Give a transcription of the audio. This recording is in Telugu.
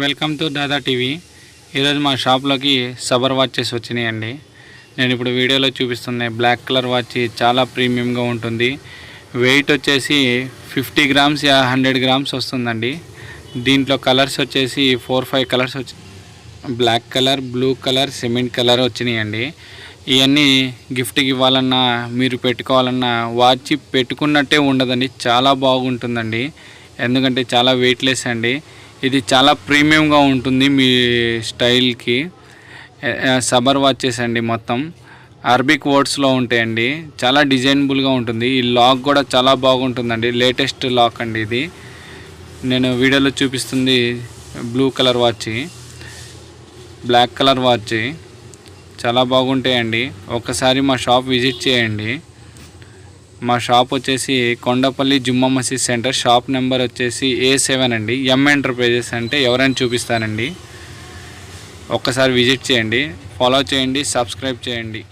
Welcome to Dada TV. ఈరోజు మా షాప్లోకి సబర్ వాచెస్ వచ్చినాయండి. నేను ఇప్పుడు వీడియోలో చూపిస్తున్నాయి. బ్లాక్ కలర్ వాచ్ చాలా ప్రీమియంగా ఉంటుంది. వెయిట్ వచ్చేసి 50 గ్రామ్స్ 100 గ్రామ్స్ వస్తుందండి. దీంట్లో కలర్స్ వచ్చేసి 4-5 కలర్స్ వచ్చి black colour, blue colour, cement colour వచ్చినాయండి. ఇవన్నీ గిఫ్ట్కి ఇవ్వాలన్నా మీరు పెట్టుకోవాలన్నా వాచ్ పెట్టుకున్నట్టే ఉండదండి. చాలా బాగుంటుందండి. ఎందుకంటే చాలా వెయిట్లెస్ అండి. ఇది చాలా ప్రీమియంగా ఉంటుంది మీ స్టైల్కి. సబర్ వాచెస్ అండి. మొత్తం అరబిక్ వర్డ్స్లో ఉంటాయండి. చాలా డిజైనబుల్గా ఉంటుంది. ఈ లాక్ కూడా చాలా బాగుంటుందండి. లేటెస్ట్ లాక్ అండి ఇది. నేను వీడియోలో చూపిస్తుంది blue colour watch, black colour watch చాలా బాగుంటాయండి. ఒకసారి మా షాప్ విజిట్ చేయండి. మా షాప్ వచ్చేసి కొండపల్లి జుమ్మా మసీద్ సెంటర్. షాప్ నెంబర్ వచ్చేసి A7 అండి. M ఎంటర్ప్రైజెస్ అంటే ఎవరైనా చూపిస్తానండి. ఒక్కసారి విజిట్ చేయండి, ఫాలో చేయండి, సబ్స్క్రైబ్ చేయండి.